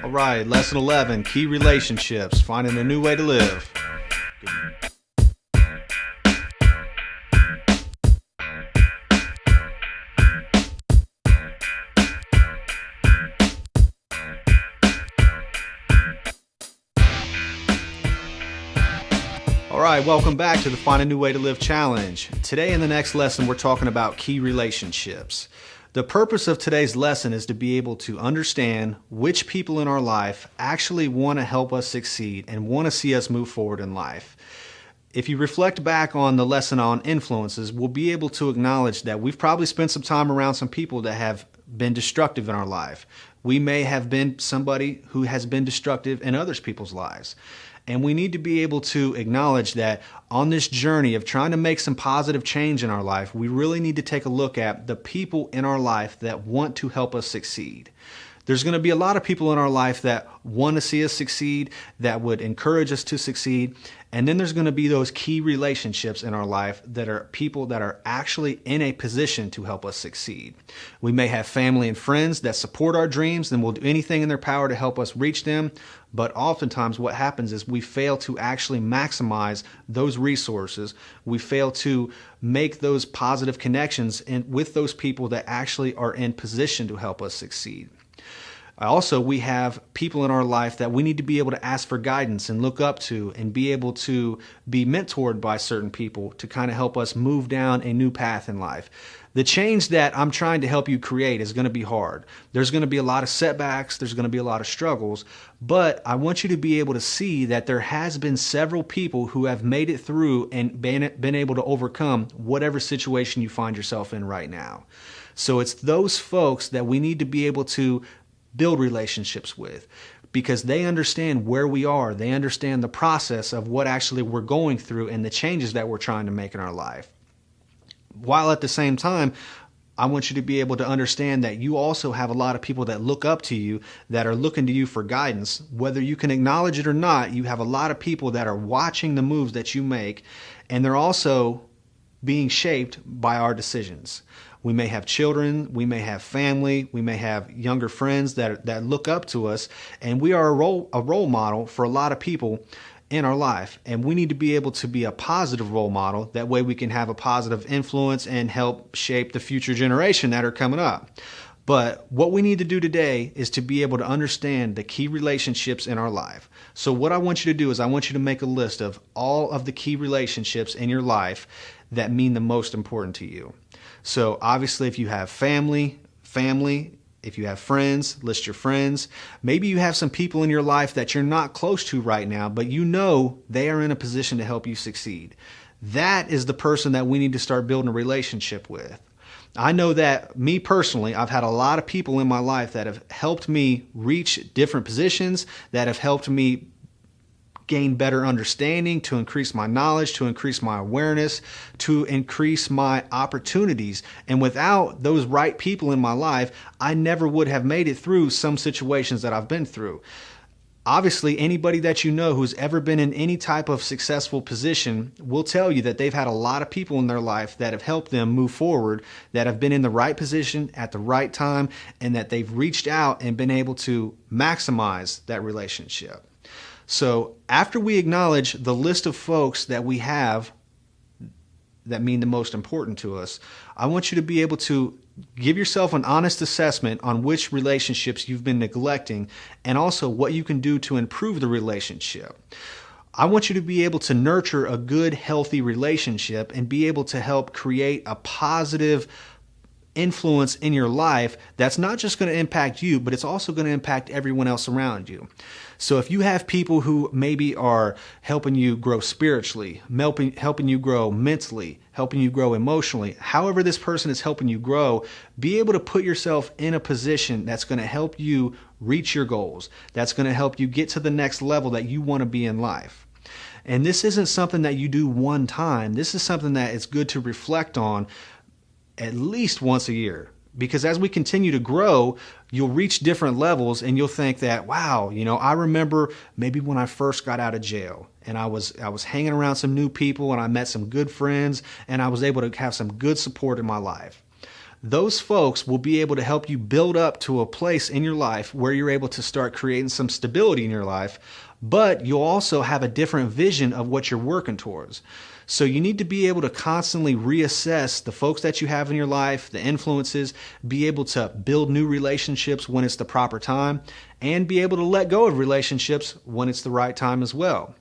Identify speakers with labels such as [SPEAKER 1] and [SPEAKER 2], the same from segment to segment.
[SPEAKER 1] All right, lesson 11, key relationships, finding a new way to live. All right, welcome back to the Find a New Way to Live challenge. Today in the next lesson, we're talking about key relationships. The purpose of today's lesson is to be able to understand which people in our life actually want to help us succeed and want to see us move forward in life. If you reflect back on the lesson on influences, we'll be able to acknowledge that we've probably spent some time around some people that have been destructive in our life. We may have been somebody who has been destructive in other people's lives. And we need to be able to acknowledge that on this journey of trying to make some positive change in our life, we really need to take a look at the people in our life that want to help us succeed. There's going to be a lot of people in our life that want to see us succeed, that would encourage us to succeed. And then there's going to be those key relationships in our life that are people that are actually in a position to help us succeed. We may have family and friends that support our dreams and will do anything in their power to help us reach them. But oftentimes what happens is we fail to actually maximize those resources. We fail to make those positive connections with those people that actually are in position to help us succeed. Also, we have people in our life that we need to be able to ask for guidance and look up to and be able to be mentored by certain people to kind of help us move down a new path in life. The change that I'm trying to help you create is going to be hard. There's going to be a lot of setbacks. There's going to be a lot of struggles. But I want you to be able to see that there has been several people who have made it through and been able to overcome whatever situation you find yourself in right now. So it's those folks that we need to be able to build relationships with, because they understand where we are. They understand the process of what actually we're going through and the changes that we're trying to make in our life. While at the same time, I want you to be able to understand that you also have a lot of people that look up to you, that are looking to you for guidance. Whether you can acknowledge it or not, you have a lot of people that are watching the moves that you make, and they're also being shaped by our decisions. We may have children, we may have family, we may have younger friends that look up to us, and we are a role model for a lot of people in our life. And we need to be able to be a positive role model. That way we can have a positive influence and help shape the future generation that are coming up. But what we need to do today is to be able to understand the key relationships in our life. So what I want you to do is I want you to make a list of all of the key relationships in your life that mean the most important to you. So obviously if you have family, if you have friends, list your friends. Maybe you have some people in your life that you're not close to right now, but you know they are in a position to help you succeed. That is the person that we need to start building a relationship with. I know that me personally, I've had a lot of people in my life that have helped me reach different positions, that have helped me gain better understanding, to increase my knowledge, to increase my awareness, to increase my opportunities. And without those right people in my life, I never would have made it through some situations that I've been through. Obviously, anybody that you know who's ever been in any type of successful position will tell you that they've had a lot of people in their life that have helped them move forward, that have been in the right position at the right time, and that they've reached out and been able to maximize that relationship. So after we acknowledge the list of folks that we have that mean the most important to us, I want you to be able to give yourself an honest assessment on which relationships you've been neglecting and also what you can do to improve the relationship. I want you to be able to nurture a good, healthy relationship and be able to help create a positive influence in your life that's not just going to impact you, but it's also going to impact everyone else around you. So if you have people who maybe are helping you grow spiritually, helping you grow mentally, helping you grow emotionally, however this person is helping you grow, be able to put yourself in a position that's going to help you reach your goals, that's going to help you get to the next level that you want to be in life. And this isn't something that you do one time. This is something that it's good to reflect on at least once a year. Because as we continue to grow, you'll reach different levels and you'll think that, wow, I remember maybe when I first got out of jail and I was hanging around some new people and I met some good friends and I was able to have some good support in my life. those folks will be able to help you build up to a place in your life where you're able to start creating some stability in your life, but you'll also have a different vision of what you're working towards. So you need to be able to constantly reassess the folks that you have in your life, the influences, be able to build new relationships when it's the proper time, and be able to let go of relationships when it's the right time as well.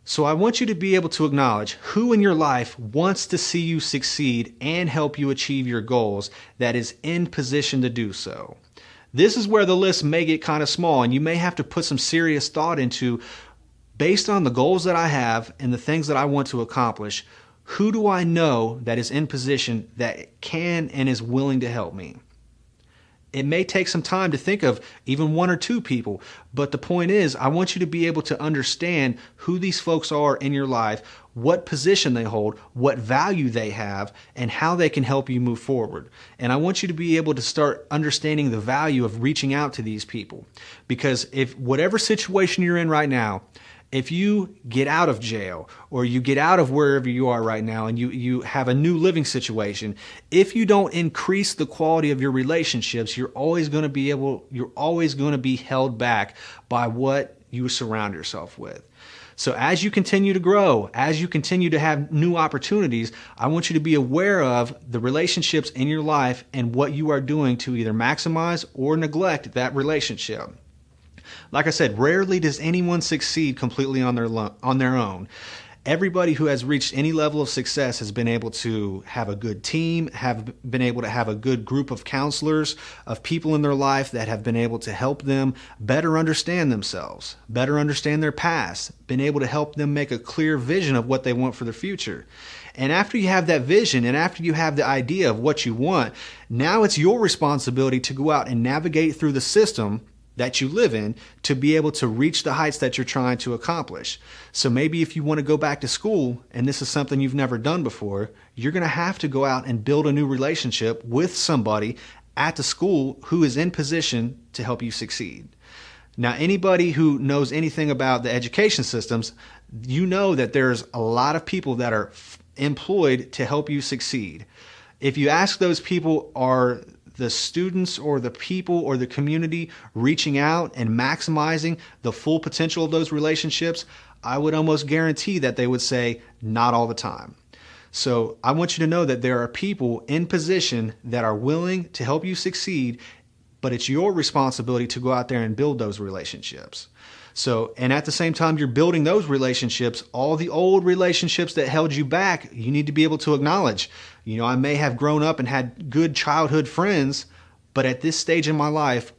[SPEAKER 1] So I want you to be able to acknowledge who in your life wants to see you succeed and help you achieve your goals that is in position to do so. This is where the list may get kind of small, and you may have to put some serious thought into, based on the goals that I have and the things that I want to accomplish, who do I know that is in position that can and is willing to help me? It may take some time to think of even one or two people, but the point is, I want you to be able to understand who these folks are in your life, what position they hold, what value they have, and how they can help you move forward. And I want you to be able to start understanding the value of reaching out to these people. Because if whatever situation you're in right now, if you get out of jail or you get out of wherever you are right now and you have a new living situation, if you don't increase the quality of your relationships, you're always going to be held back by what you surround yourself with. So as you continue to grow, as you continue to have new opportunities, I want you to be aware of the relationships in your life and what you are doing to either maximize or neglect that relationship. Like I said, rarely does anyone succeed completely on their own. Everybody who has reached any level of success has been able to have a good team, have been able to have a good group of counselors, of people in their life that have been able to help them better understand themselves, better understand their past, been able to help them make a clear vision of what they want for their future. And after you have that vision and after you have the idea of what you want, now it's your responsibility to go out and navigate through the system that you live in to be able to reach the heights that you're trying to accomplish. So maybe if you want to go back to school and this is something you've never done before, you're going to have to go out and build a new relationship with somebody at the school who is in position to help you succeed. Now, anybody who knows anything about the education systems, you know that there's a lot of people that are employed to help you succeed. If you ask those people, are the students or the people or the community reaching out and maximizing the full potential of those relationships, I would almost guarantee that they would say not all the time. So I want you to know that there are people in position that are willing to help you succeed, but it's your responsibility to go out there and build those relationships. So, and at the same time you're building those relationships, all the old relationships that held you back, you need to be able to acknowledge. You know, I may have grown up and had good childhood friends, but at this stage in my life,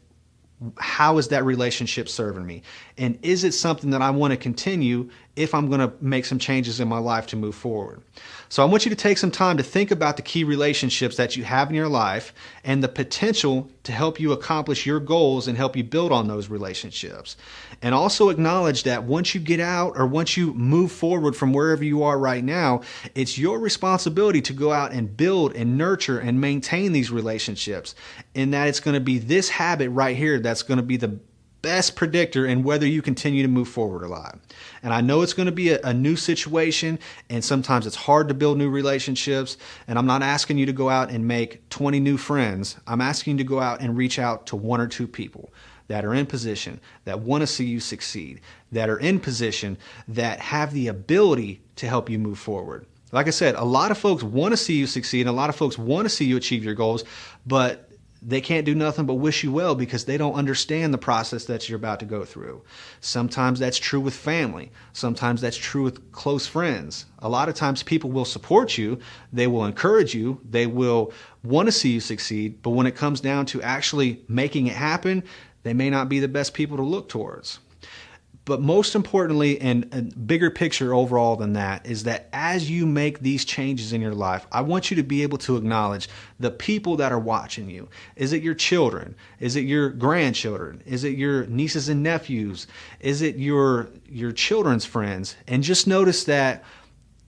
[SPEAKER 1] how is that relationship serving me? And is it something that I want to continue if I'm going to make some changes in my life to move forward? So I want you to take some time to think about the key relationships that you have in your life and the potential to help you accomplish your goals and help you build on those relationships. And also acknowledge that once you get out or once you move forward from wherever you are right now, it's your responsibility to go out and build and nurture and maintain these relationships. And that it's going to be this habit right here that's going to be the best predictor in whether you continue to move forward or not. And I know it's going to be a new situation, and sometimes it's hard to build new relationships. And I'm not asking you to go out and make 20 new friends. I'm asking you to go out and reach out to one or two people that are in position, that want to see you succeed, that are in position, that have the ability to help you move forward. Like I said, a lot of folks want to see you succeed, and a lot of folks want to see you achieve your goals, but they can't do nothing but wish you well because they don't understand the process that you're about to go through. Sometimes that's true with family. Sometimes that's true with close friends. A lot of times people will support you. They will encourage you. They will want to see you succeed. But when it comes down to actually making it happen, they may not be the best people to look towards. But most importantly, and a bigger picture overall than that, is that as you make these changes in your life, I want you to be able to acknowledge the people that are watching you. Is it your children? Is it your grandchildren? Is it your nieces and nephews? Is it your children's friends? And just notice that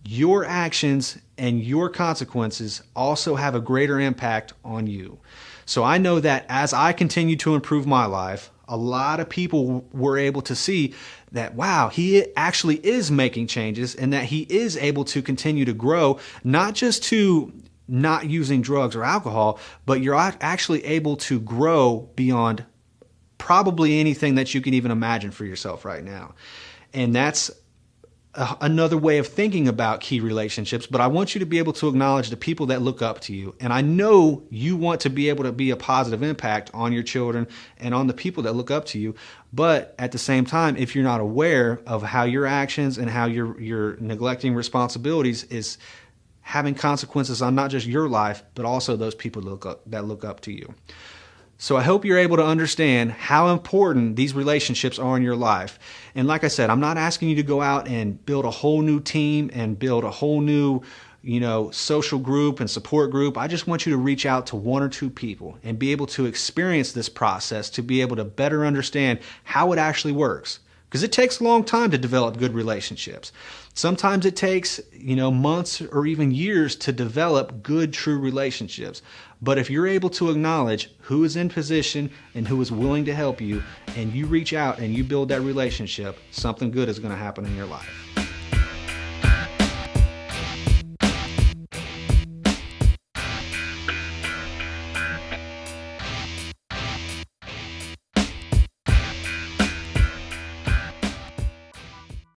[SPEAKER 1] your actions and your consequences also have a greater impact on you. So I know that as I continue to improve my life, a lot of people were able to see that, wow, he actually is making changes and that he is able to continue to grow, not just to not using drugs or alcohol, but you're actually able to grow beyond probably anything that you can even imagine for yourself right now. And that's another way of thinking about key relationships. But I want you to be able to acknowledge the people that look up to you. And I know you want to be able to be a positive impact on your children and on the people that look up to you. But at the same time, if you're not aware of how your actions and how you're neglecting responsibilities is having consequences on not just your life, but also those people that look up to you. So I hope you're able to understand how important these relationships are in your life. And like I said, I'm not asking you to go out and build a whole new team and build a whole new, social group and support group. I just want you to reach out to one or two people and be able to experience this process to be able to better understand how it actually works. Because it takes a long time to develop good relationships. Sometimes it takes, months or even years to develop good, true relationships. But if you're able to acknowledge who is in position and who is willing to help you, and you reach out and you build that relationship, something good is going to happen in your life.